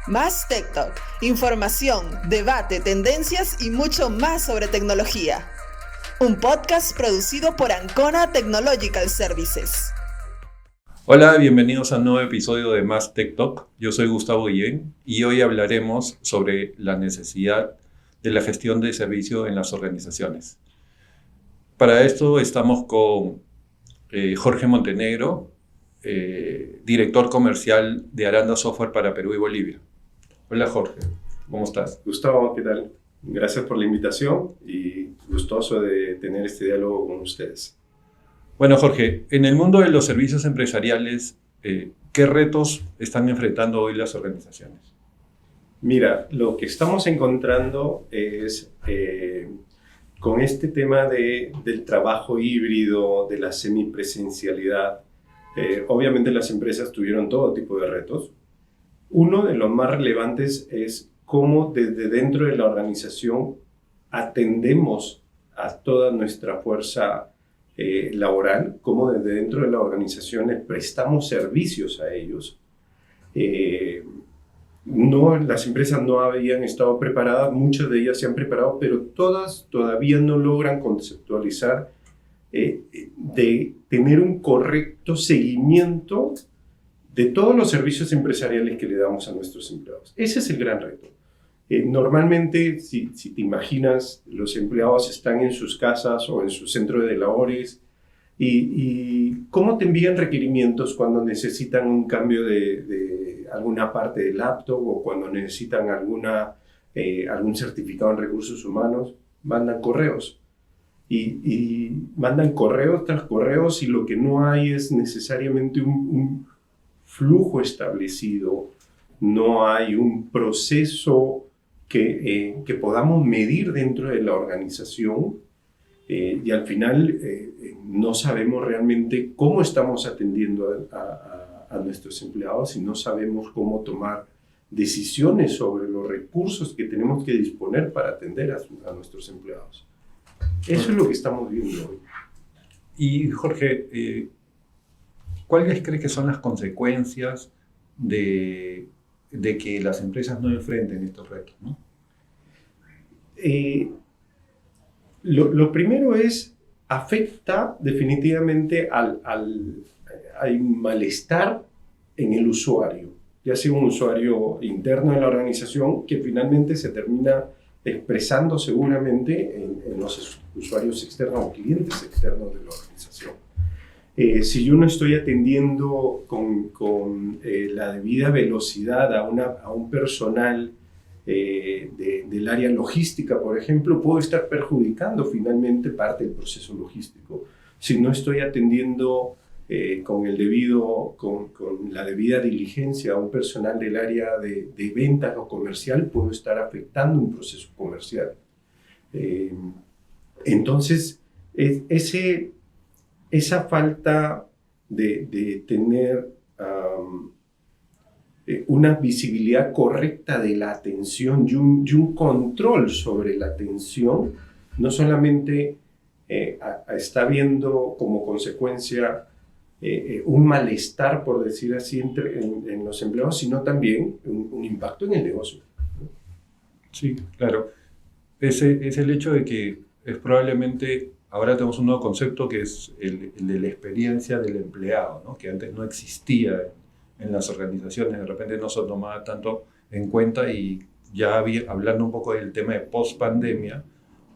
Más Tech Talk, información, debate, tendencias y mucho más sobre tecnología. Un podcast producido por Ancona Technological Services. Hola, bienvenidos a un nuevo episodio de Más Tech Talk. Yo soy Gustavo Guillén y hoy hablaremos sobre la necesidad de la gestión de servicio en las organizaciones. Para esto estamos con Jorge Montenegro, director comercial de Aranda Software para Perú y Bolivia. Hola Jorge, ¿cómo estás? Gustavo, ¿qué tal? Gracias por la invitación y gustoso de tener este diálogo con ustedes. Bueno Jorge, en el mundo de los servicios empresariales, ¿qué retos están enfrentando hoy las organizaciones? Mira, lo que estamos encontrando es con este tema del trabajo híbrido, de la semipresencialidad. Obviamente las empresas tuvieron todo tipo de retos. Uno de los más relevantes es cómo desde dentro de la organización atendemos a toda nuestra fuerza laboral, cómo desde dentro de las organizaciones prestamos servicios a ellos. Las empresas no habían estado preparadas, muchas de ellas se han preparado, pero todas todavía no logran conceptualizar de tener un correcto seguimiento de todos los servicios empresariales que le damos a nuestros empleados. Ese es el gran reto. Normalmente, si te imaginas, los empleados están en sus casas o en su centro de labores y ¿cómo te envían requerimientos cuando necesitan un cambio de alguna parte del laptop o cuando necesitan algún certificado en recursos humanos? Mandan correos. Y mandan correos tras correos y lo que no hay es necesariamente un flujo establecido, no hay un proceso que podamos medir dentro de la organización y al final no sabemos realmente cómo estamos atendiendo a nuestros empleados y no sabemos cómo tomar decisiones sobre los recursos que tenemos que disponer para atender a nuestros empleados. Eso es lo que estamos viendo hoy. Y Jorge, ¿cuáles crees que son las consecuencias de que las empresas no enfrenten estos retos, ¿no? Lo primero es, afecta definitivamente hay un malestar en el usuario, ya sea un usuario interno de la organización que finalmente se termina expresando seguramente en los usuarios externos o clientes externos de la organización. Si yo no estoy atendiendo con la debida velocidad a un personal del área logística, por ejemplo, puedo estar perjudicando finalmente parte del proceso logístico. Si no estoy atendiendo con la debida diligencia a un personal del área de ventas o comercial, puedo estar afectando un proceso comercial. Entonces, esa falta de tener una visibilidad correcta de la atención y un control sobre la atención, no solamente está habiendo como consecuencia un malestar, por decir así, en los empleados, sino también un impacto en el negocio. Sí, claro. Es el hecho de que es probablemente, ahora tenemos un nuevo concepto que es el de la experiencia del empleado, ¿no? Que antes no existía en las organizaciones, de repente no se tomaba tanto en cuenta y ya hablando un poco del tema de post-pandemia,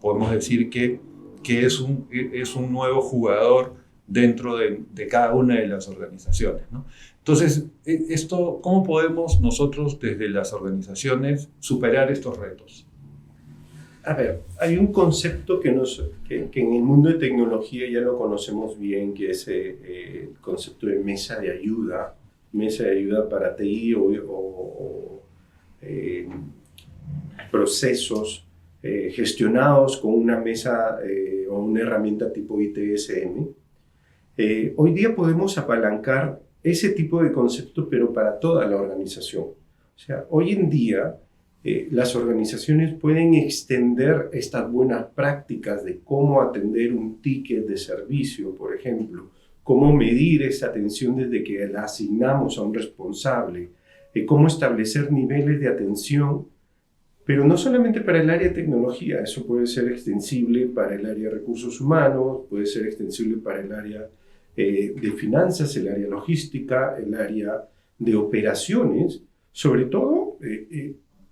podemos decir que es un nuevo jugador dentro de cada una de las organizaciones, ¿no? Entonces, ¿cómo podemos nosotros desde las organizaciones superar estos retos? A ver, hay un concepto que en el mundo de tecnología ya lo conocemos bien, que es el concepto de mesa de ayuda para TI o procesos gestionados con una mesa o una herramienta tipo ITSM. Hoy día podemos apalancar ese tipo de concepto, pero para toda la organización. O sea, hoy en día las organizaciones pueden extender estas buenas prácticas de cómo atender un ticket de servicio, por ejemplo, cómo medir esa atención desde que la asignamos a un responsable, cómo establecer niveles de atención, pero no solamente para el área de tecnología, eso puede ser extensible para el área de recursos humanos, puede ser extensible para el área de finanzas, el área logística, el área de operaciones, sobre todo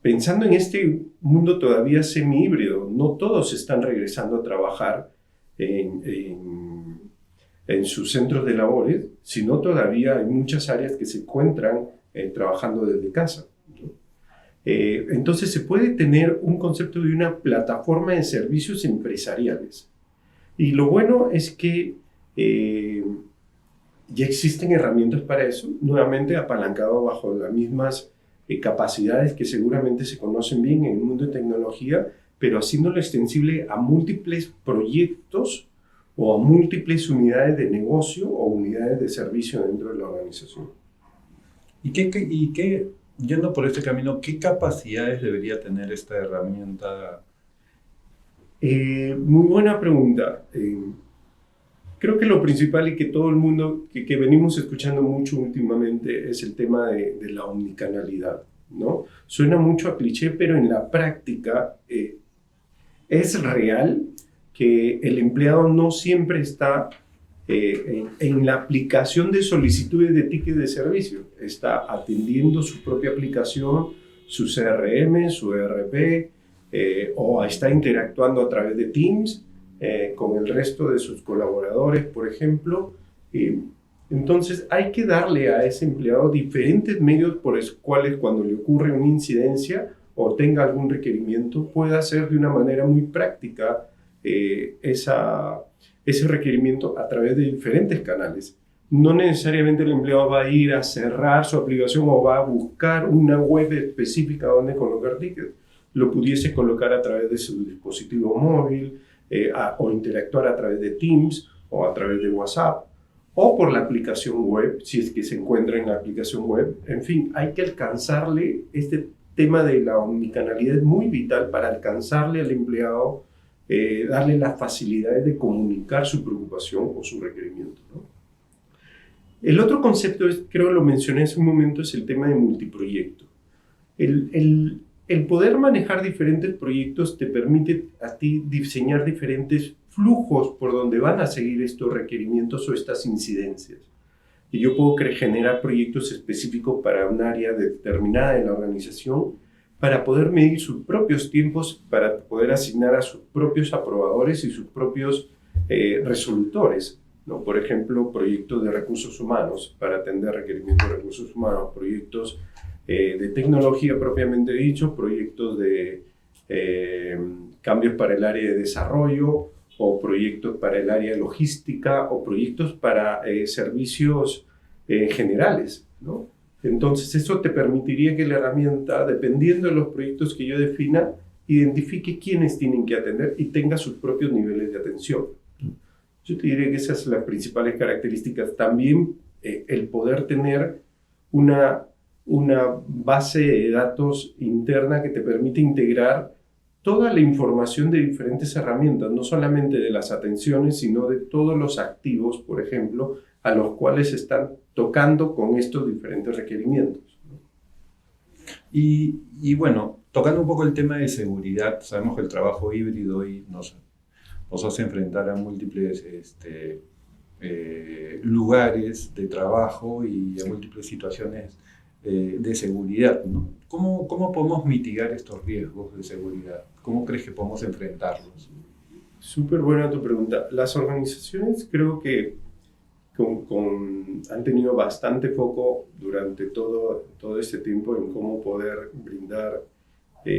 pensando en este mundo todavía semi-híbrido. No todos están regresando a trabajar en sus centros de labores, sino todavía hay muchas áreas que se encuentran trabajando desde casa, ¿no? Entonces se puede tener un concepto de una plataforma de servicios empresariales. Y lo bueno es que ya existen herramientas para eso, nuevamente apalancado bajo las mismas capacidades que seguramente se conocen bien en el mundo de tecnología, pero haciéndolo extensible a múltiples proyectos o a múltiples unidades de negocio o unidades de servicio dentro de la organización. ¿Y qué, yendo por este camino, qué capacidades debería tener esta herramienta? Muy buena pregunta. Creo que lo principal y que todo el mundo que venimos escuchando mucho últimamente es el tema de la omnicanalidad, ¿no? Suena mucho a cliché, pero en la práctica es real que el empleado no siempre está en la aplicación de solicitudes de tickets de servicio. Está atendiendo su propia aplicación, su CRM, su ERP, o está interactuando a través de Teams con el resto de sus colaboradores, por ejemplo. Entonces hay que darle a ese empleado diferentes medios por los cuales cuando le ocurre una incidencia o tenga algún requerimiento pueda hacer de una manera muy práctica ese requerimiento a través de diferentes canales. No necesariamente el empleado va a ir a cerrar su aplicación o va a buscar una web específica donde colocar tickets. Lo pudiese colocar a través de su dispositivo móvil, o interactuar a través de Teams o a través de WhatsApp o por la aplicación web, si es que se encuentra en la aplicación web. En fin, hay que alcanzarle, este tema de la omnicanalidad es muy vital para alcanzarle al empleado, darle las facilidades de comunicar su preocupación o su requerimiento, ¿no? El otro concepto, creo que lo mencioné hace un momento, es el tema de multiproyecto. El poder manejar diferentes proyectos te permite a ti diseñar diferentes flujos por donde van a seguir estos requerimientos o estas incidencias. Y yo puedo generar proyectos específicos para un área determinada de la organización para poder medir sus propios tiempos, para poder asignar a sus propios aprobadores y sus propios resolutores, ¿no? Por ejemplo, proyectos de recursos humanos para atender requerimientos de recursos humanos, proyectos de tecnología propiamente dicho, proyectos de cambios para el área de desarrollo o proyectos para el área de logística o proyectos para servicios generales, ¿no? Entonces eso te permitiría que la herramienta, dependiendo de los proyectos que yo defina, identifique quiénes tienen que atender y tenga sus propios niveles de atención. Yo te diría que esas son las principales características. También el poder tener una base de datos interna que te permite integrar toda la información de diferentes herramientas, no solamente de las atenciones, sino de todos los activos, por ejemplo, a los cuales están tocando con estos diferentes requerimientos, ¿no? Y bueno, tocando un poco el tema de seguridad, sabemos que el trabajo híbrido hoy nos hace enfrentar a múltiples lugares de trabajo y a múltiples situaciones de seguridad, ¿no? ¿Cómo podemos mitigar estos riesgos de seguridad? ¿Cómo crees que podemos enfrentarlos? Súper buena tu pregunta. Las organizaciones creo que han tenido bastante foco durante todo este tiempo en cómo poder brindar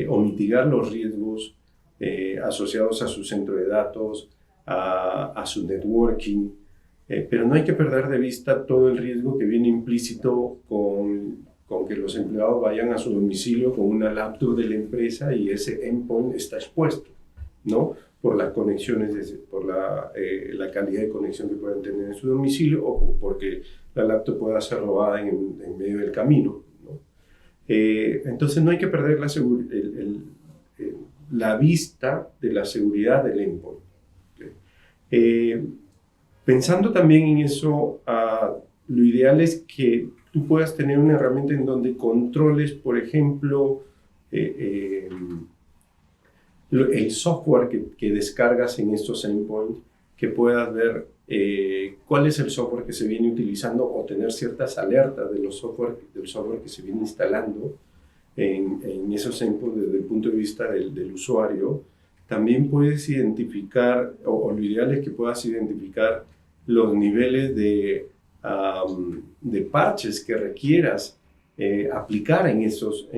o mitigar los riesgos asociados a su centro de datos, a su networking, pero no hay que perder de vista todo el riesgo que viene implícito con que los empleados vayan a su domicilio con una laptop de la empresa y ese endpoint está expuesto, ¿no? Por las conexiones, por la calidad de conexión que pueden tener en su domicilio o porque la laptop pueda ser robada en medio del camino, ¿no? Entonces no hay que perder la vista de la seguridad del endpoint. Pensando también en eso, lo ideal es que tú puedas tener una herramienta en donde controles, por ejemplo, el software que descargas en estos endpoints, que puedas ver cuál es el software que se viene utilizando o tener ciertas alertas del software que se viene instalando en esos endpoints desde el punto de vista del usuario. También puedes identificar, o lo ideal es que puedas identificar los niveles de parches que requieras aplicar en estos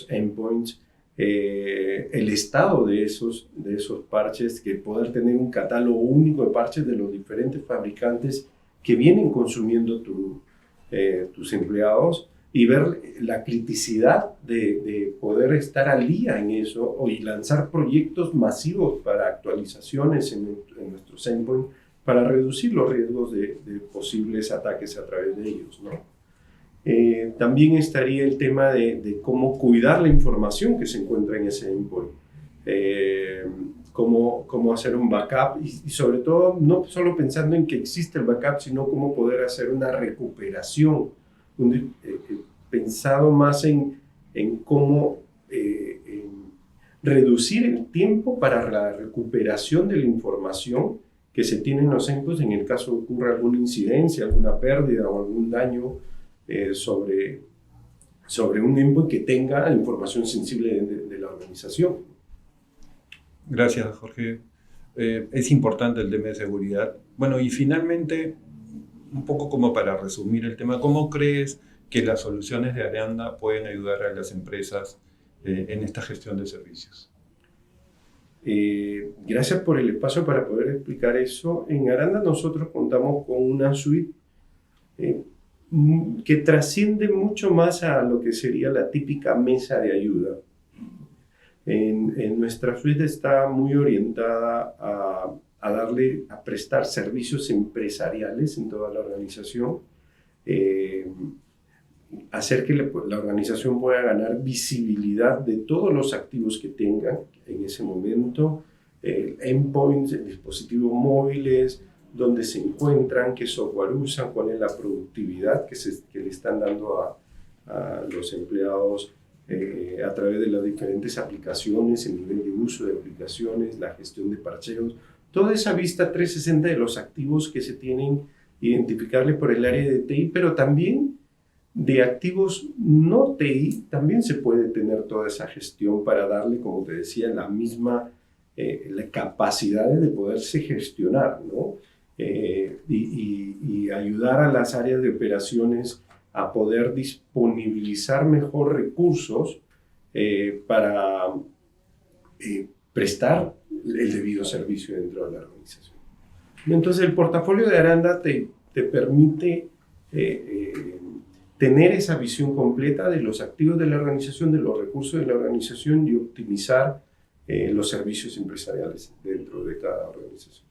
endpoints, el estado de esos parches, que poder tener un catálogo único de parches de los diferentes fabricantes que vienen consumiendo tus empleados, y ver la criticidad de poder estar al día en eso y lanzar proyectos masivos para actualizaciones en nuestros endpoints para reducir los riesgos de posibles ataques a través de ellos, ¿no? También estaría el tema de cómo cuidar la información que se encuentra en ese endpoint, cómo hacer un backup y sobre todo no solo pensando en que existe el backup, sino cómo poder hacer una recuperación, pensado más en cómo reducir el tiempo para la recuperación de la información que se tiene en los endpoints en el caso de que ocurra alguna incidencia, alguna pérdida o algún daño sobre un endpoint que tenga la información sensible de la organización. Gracias, Jorge. Es importante el tema de seguridad. Bueno, y finalmente, un poco como para resumir el tema, ¿cómo crees que las soluciones de Aranda pueden ayudar a las empresas en esta gestión de servicios? Gracias por el espacio para poder explicar eso. En Aranda nosotros contamos con una suite que trasciende mucho más a lo que sería la típica mesa de ayuda. En nuestra suite está muy orientada a prestar servicios empresariales en toda la organización, hacer que la organización pueda ganar visibilidad de todos los activos que tengan en ese momento, endpoints, dispositivos móviles, dónde se encuentran, qué software usan, cuál es la productividad que le están dando a los empleados a través de las diferentes aplicaciones, el nivel de uso de aplicaciones, la gestión de parcheos, toda esa vista 360 de los activos que se tienen, identificarles por el área de TI, pero también de activos no TI, también se puede tener toda esa gestión para darle, como te decía, la misma la capacidad de poderse gestionar, ¿no? Y ayudar a las áreas de operaciones a poder disponibilizar mejor recursos para prestar el debido servicio dentro de la organización. Entonces el portafolio de Aranda te permite tener esa visión completa de los activos de la organización, de los recursos de la organización y optimizar los servicios empresariales dentro de cada organización.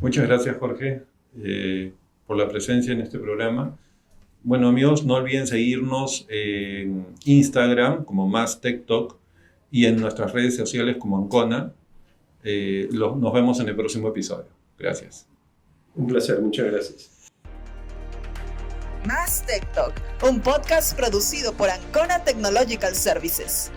Muchas gracias, Jorge, por la presencia en este programa. Bueno, amigos, no olviden seguirnos en Instagram como +TechTalk y en nuestras redes sociales como Ancona. Nos vemos en el próximo episodio. Gracias. Un placer, muchas gracias. +TechTalk, un podcast producido por Ancona Technological Services.